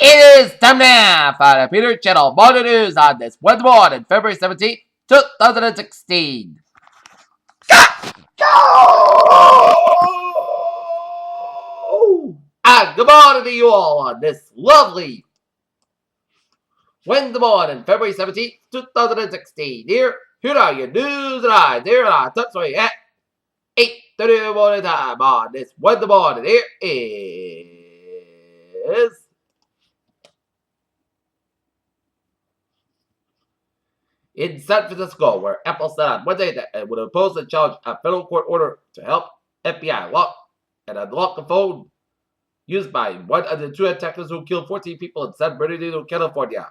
It is time now for the Peter Channel Morning News on this Wednesday morning, February 17th, 2016. Go! And good morning to you all on this lovely Wednesday morning, February 17th, 2016. Here are your news and eyes. Here are touch rate at 8:30 in the morning time on this Wednesday morning. Here is in San Francisco, where Apple said on Wednesday that it would oppose and challenge a federal court order to help FBI lock and unlock a phone used by one of the two attackers who killed 14 people in San Bernardino, California.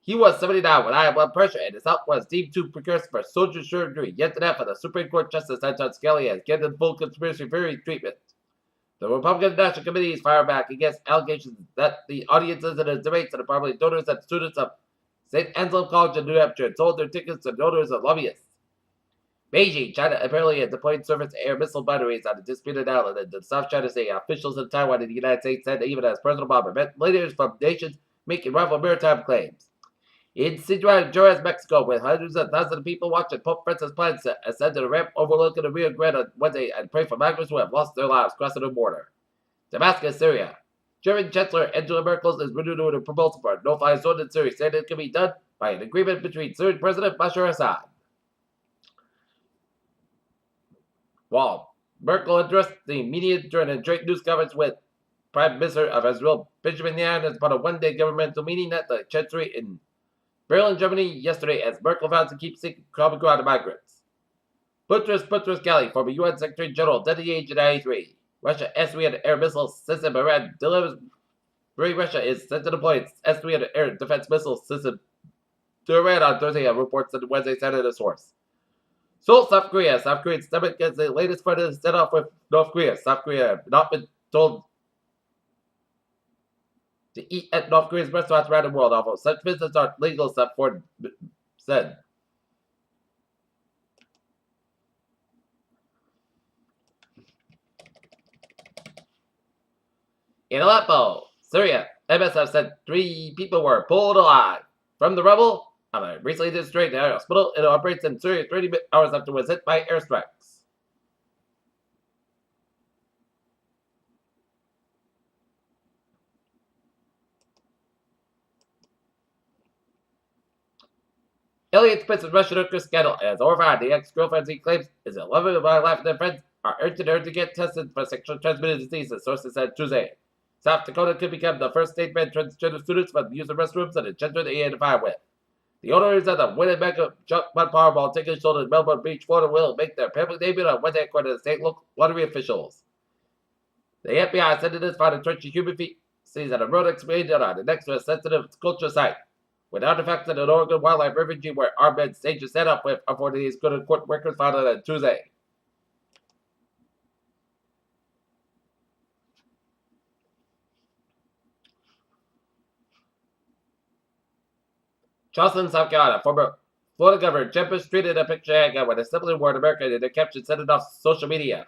He was 79 with high blood pressure, and his health was deemed too precarious for soldier surgery. Yet today, for the Supreme Court Justice Anton Scalia has given full conspiracy theory treatment. The Republican National Committee is firing back against allegations that the audiences in the debates and probably donors and students of St. Anselm College in New Hampshire sold their tickets to donors and lobbyists. Beijing, China apparently has deployed surface air missile batteries on a disputed island in the South China Sea. Officials in Taiwan and the United States said even as President Obama met leaders from nations making rival maritime claims. In Ciudad Juarez, Mexico, with hundreds of thousands of people watching, Pope Francis plans to ascend to the ramp overlooking the Rio Grande on Wednesday and pray for migrants who have lost their lives crossing the border. Damascus, Syria. German Chancellor Angela Merkel is renewing a proposal for a no-fly zone in Syria, saying it can be done by an agreement between Syrian President Bashar Assad. While Merkel addressed the media during a joint news conference with Prime Minister of Israel Benjamin Netanyahu as part of a one-day governmental meeting at the Chancellery in Berlin, Germany, yesterday, as Merkel vows to keep seeking common ground to migrants. Boutros Ghali, former UN Secretary General, dead at the age of 93. Russia S-300 air missile system Iran delivers. Russia is set to deploy its S-300 air defense missile system to Iran on Thursday, reports on Wednesday, cited a source. Seoul, South Korea. South Korean stomach gets the latest fight to set off with North Korea. South Korea have not been told to eat at North Korea's restaurants around the world, although such visits aren't legal, South Ford said. In Aleppo, Syria, MSF said 3 people were pulled alive from the rubble of a recently destroyed hospital. It operates in Syria 30 hours after it was hit by airstrikes. Elliot Spitz's Russian hooker scandal has horrified the ex-girlfriend he claims is in love with my life and their friends are urging her to get tested for sexually transmitted diseases, sources said Tuesday. South Dakota could become the first state ban transgender students from using restrooms and the gender they identify with. The owners of the Winnebago Jumpman Powerball ticket sold in Melbourne Beach, Florida will make their public debut on Wednesday, according to state lottery officials. The FBI said it has found a trench of human feces at a road excavated on the next to a sensitive culture site, with artifacts at an Oregon wildlife refuge where armed men staged a setup with authorities good court records found on Tuesday. Charleston, South Carolina, former Florida Governor Jim Bush tweeted a picture handgun with a similar word America in the caption sent it off social media.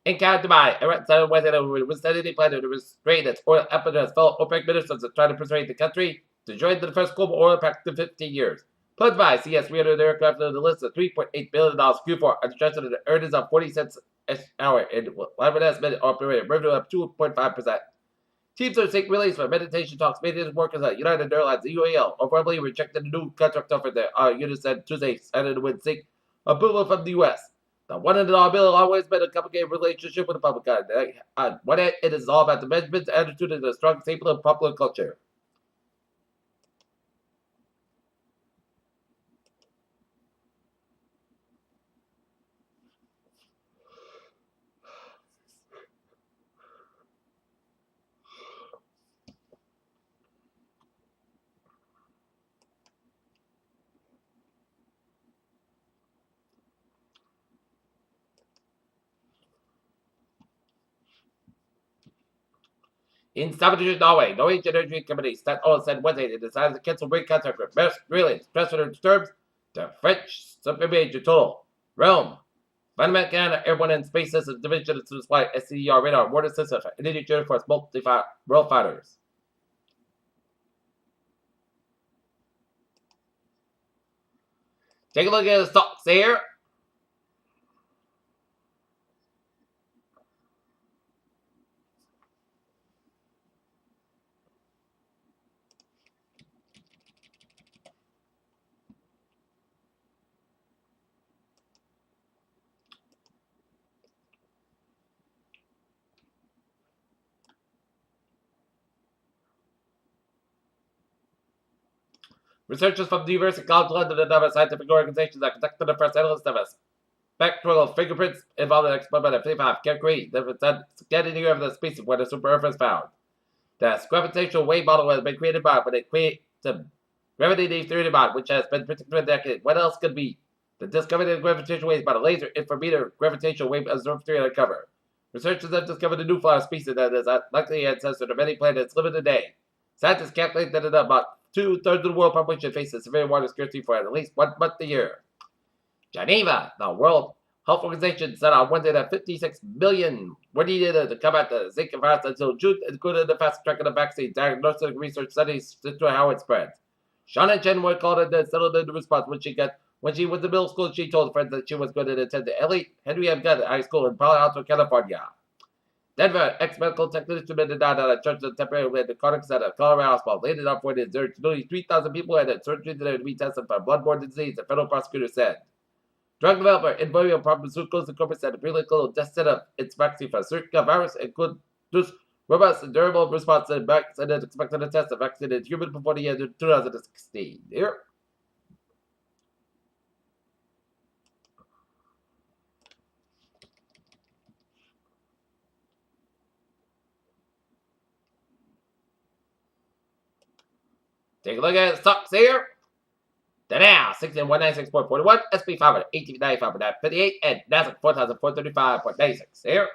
In Dubai, Iran said Wednesday it was steadily planning to restrain its oil effort as fellow OPEC ministers are trying to persuade the country to join the first global oil pact in 15 years. Pledged by CS-300 aircraft on the list of $3.8 billion Q4 adjusted to earnings of 40 cents an hour and an estimated operating revenue of 2.5%. Teams are seeking release for meditation talks. Maintenance workers at United Airlines, the UAL, overwhelmingly rejected the new contract offer that unit said Tuesday cited would seek approval from the U.S. The $100 bill has always been a complicated relationship with the public. On one hand, it is all about the management's attitude and a strong staple of popular culture. In Stavanger, Norway, Norwegian Energy Company said Wednesday they decided to cancel rig contract with Brilliant, transferred terms to French submarine total. Rome, Fundamental Canada Airborne and Space Systems Division to supply SCR radar water systems for individual for its multi-world fighters. Take a look at the stocks here. Researchers from the University College London and other scientific organizations that conducted the first analysis of spectral fingerprints involved in the experiment of 55 can create the scanning of the species where the super Earth is found. The gravitational wave model has been created by when it creates the gravity theory model, which has been predicted for decades. What else could be? The discovery of gravitational waves by the laser inframeter gravitational wave observatory uncovered. Researchers have discovered a new flower species that is likely ancestor to many planets living today. Scientists calculate that about 2/3 of the world population faces severe water scarcity for at least 1 month a year. Geneva, the World Health Organization, said on Wednesday that 56 million were needed to combat the Zika virus until June, including the fast track of the vaccine, diagnostic research studies to how it spreads. Shauna Chen was called in to settle the response when she was in middle school. She told friends that she was going to attend the elite Henry M. Gunn High School in Palo Alto, California. Denver, ex-medical technician died at a church in temporary at the Cardiac Center of Colorado Hospital. Later on, nearly 3,000 people had surgery today to be tested for bloodborne disease, the federal prosecutor said. Drug developer Invoio Pharmaceuticals Incorporated said the preclinical test set up its vaccine for a certain virus and could produce robust and durable response to vaccine and is expected to test the vaccine in humans before the end of 2016. Here. Take a look at the stocks here. The Dow 16196.41, SP 500 1895.58, and Nasdaq 4435.96 here.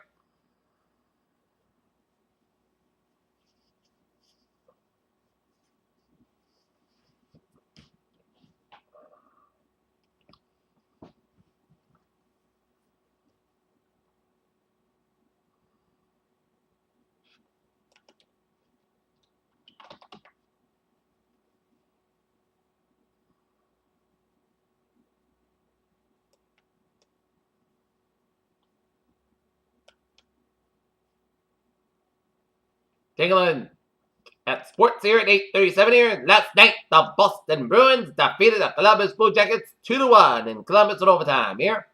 Take a look at sports here at 8:37 here. Last night, the Boston Bruins defeated the Columbus Blue Jackets 2-1 in Columbus in overtime here.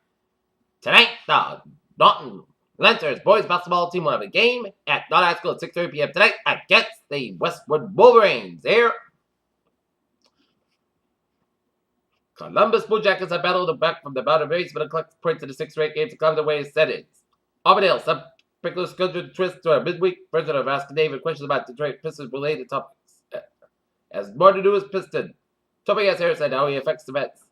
Tonight, the Norton Lancers boys basketball team will have a game at Norton High School at 6:30 p.m. tonight against the Westwood Wolverines here. Columbus Blue Jackets have battled back from the bottom race but collect points in the 6 straight games to come the way it said it. Auburndale, some particular scheduled twist to our midweek version of Ask David questions about Detroit Pistons related topics. As more to do with Piston. Tobias Harris said how he affects the Mets.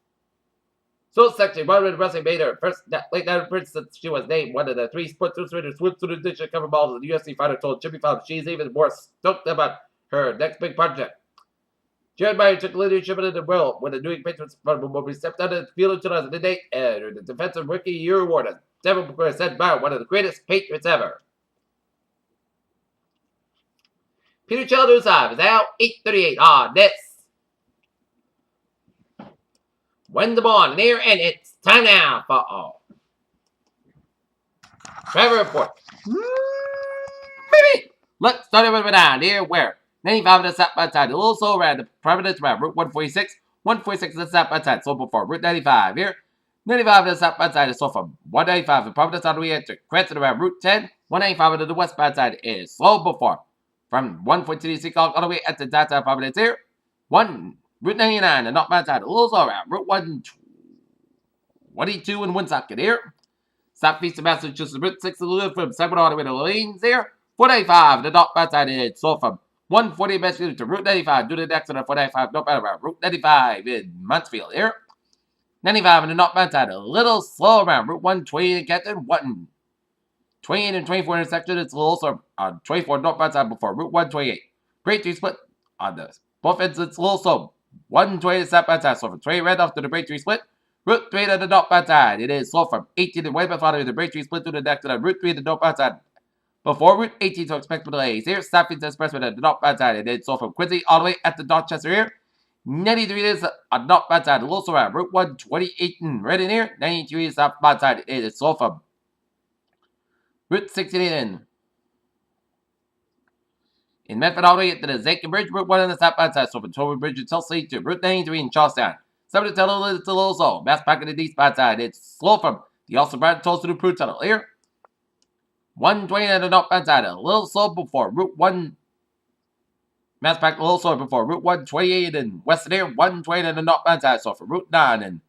So section, Marvin Wrestling made her first late night appearance since she was named one of the 3 Sports Illustrated swim through the digital cover models. The UFC fighter told Jimmy Fallon she's even more stoked about her next big project. Jared Meyer took leadership in the world when the New England Patriots will be stepped out of the field in 2008 and the Defensive Rookie Year Award. Several people said Meyer one of the greatest Patriots ever. Peter Childers is out 8:38 on this Wednesday morning here, and it's time now for all Trevor Report. Let's start with down here where 95 of the south by side, a little slow around the Providence around Route 146. 146 of the south by side, sold before Route 95 here. 95 of the south by side is sold from 195 in Providence all the way to Cranston around Route 10. 195 of the west by side is sold before from 142 all the way at the downtown Providence here. Route 99, the northbound side, a little slow around Route 122 in Woonsocket here. Southeast of Massachusetts, Route 6 from Sacramento all the way to Lanes here. 495, the northbound side is sold from 140 Massachusetts to Route 95 due to the accident of 495 northbound around Route 95 in Mansfield here. 95 in the northbound side, a little slow around Route 120 in Canton. 128 and 24 intersection, it's a little slow on 24 northbound side before Route 128. Great Tree split on the both ends, it's a little slow. 120 southbound side, so from 20 red off to the Great Tree split. Route 3 to the northbound side. It is slow from 18 to westbound following the bridge tree split through the deck to the Route 3 to the northbound side. Before Route 18 to expect delays. Here, Southeast Expressway to the northbound side. It is slow from Quincy all the way at the Dorchester here. 93 is a northbound side. Also around Route 128 in Reading here. 93 is southbound side. It is slow from Route 68 in Medford all the way to the Zankin Bridge. Route 1 on the southbound side. So from Tower Bridge in Chelsea to Route 93 in Charlestown. 7 to Tunnel is a little slow. Mass back in the eastbound side. It's slow from the Austin Brown Tolls to the Prue Tunnel here. 120 on the northbound side. A little slow before Route 1. Mass back a little slower before Route 128 in Weston here. 120 on the northbound side. So for Route 9 and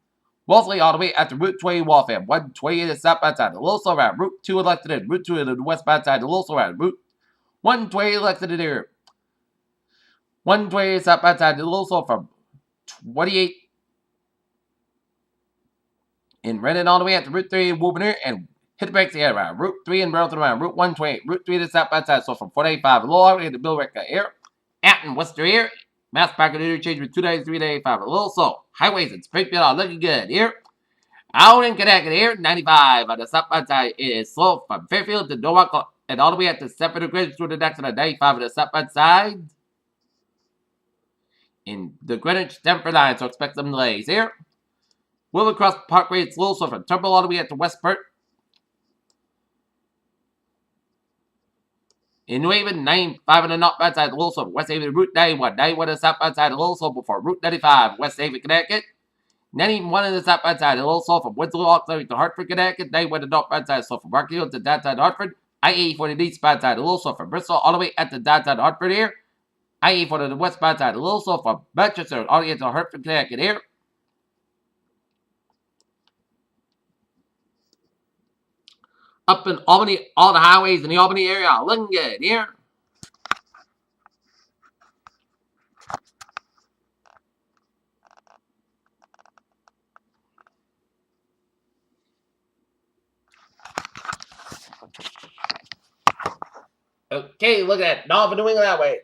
Wellesley all the way after Route 20 Waltham. 128 is southbound side. A little slow around Route 2 elected in. Route 2 to the westbound side. A little slow around Route 120 elected in here. 120 is southbound side. A little slow from 28 in Reading all the way after Route 3 in Woburn here. And hit the brakes again around Route 3 in Burlington around Route 128. Route 3 to southbound side. So from 485. A little all the way to Bill Ricker here. Acton, Worcester here. Mass back interchange with 293 to 85. A little slow. Highways in Springfield are looking good here. Out in Connecticut here. 95 on the southbound side. It is slow from Fairfield to Norwalk and all the way up to Stepford Bridge through the next on the 95 on the southbound side. In the Greenwich Stamford line, so expect some delays here. Willow Cross Parkway, it's slow, so from Turnbull all the way up to Westport. In New Haven, 95 on the northbound side, a little slow. West Haven, Route 91. 91 on the southbound side, a little slow before Route 95, West Haven, Connecticut. 91 on the southbound side, a little slow from Winslow Auxiliary to Hartford, Connecticut. 91 on the northbound side, slow from Rockhill to downtown Hartford. I-80 for the eastbound side, a little slow from Bristol all the way at the downtown Hartford here. I-80 for the westbound side, a little slow from Manchester all the way to Hartford, Connecticut here. Up in Albany, all the highways in the Albany area are looking good here. Okay, look at that. North New England highways.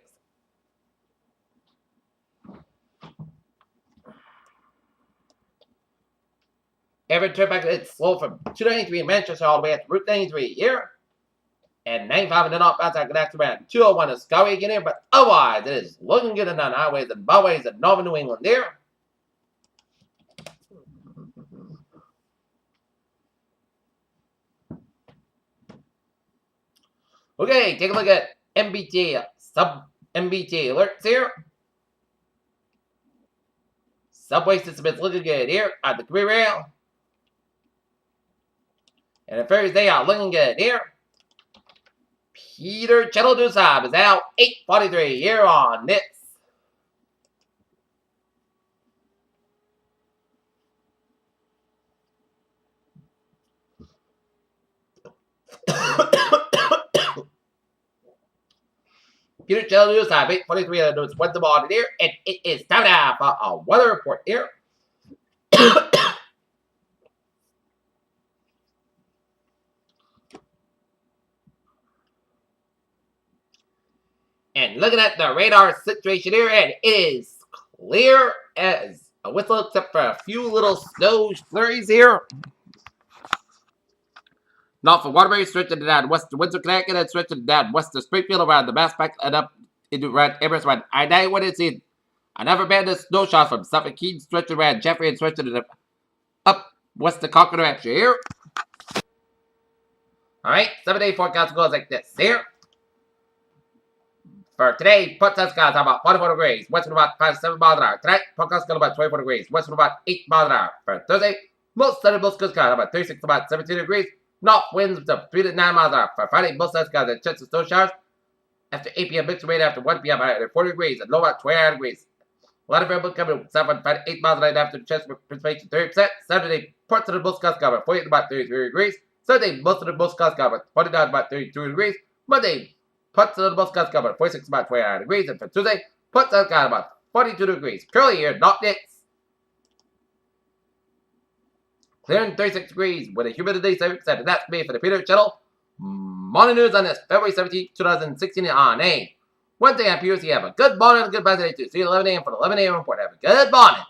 Every turnback it's slow from 293 in Manchester all the way up to Route 93 here. And 95 in the northbound side connects around 201 in Skowhegan here, but otherwise it is looking good on highways and byways in Northern New England here. Okay, take a look at MBTA, sub-MBTA alerts here. Subway system is looking good here on the career rail. And the ferries, they are looking good here. Peter Cheddle-Dusab is out 8:43 here on this. Peter Cheddle-Dusab 8:43 on this Wednesday morning here. And it is time now for a weather report here. And looking at the radar situation here, and it is clear as a whistle, except for a few little snow flurries here. Not for Waterbury, stretching down west to Windsor, Connecticut, and stretching down west to Springfield around the Mass Pike and up into around Everest around I-90 when it's in. Another band of snow showers from Suffolk Keene, stretching around Jeffrey and stretching up west to Concord, New Hampshire here. Alright, 7-day forecast goes like this here. For today, Port skies are about 44 degrees, west wind about 5 miles an hour. Tonight, Port skies about 24 degrees, west wind about 8 miles an hour. For Thursday, most sunny, most good skies about 36 to about 17 degrees, north winds of 3 to 9 miles an hour. For Friday, most sunny skies and chance of snow showers. After 8 p.m., mixed rain after 1 p.m. at 40 degrees and low at 29 degrees. A lot of variables coming 7 to 8 miles an hour after the chance of precipitation 30%. Saturday, parts of the most skies about 48 to about 33 degrees. Sunday, most of the most skies about 49 to about 32 degrees. Monday, parts of the most skies about 46 to about 29 degrees. And for Tuesday, parts of the skies about 42 degrees. Curly here, not next. Clear and 36 degrees with a humidity 7%. And that's me for the Peter Channel. Morning news on this February 17th, 2016 on a Wednesday on PUC. Have a good morning and a good bye today too. See you at 11 a.m. for the 11 a.m. report. Have a good morning.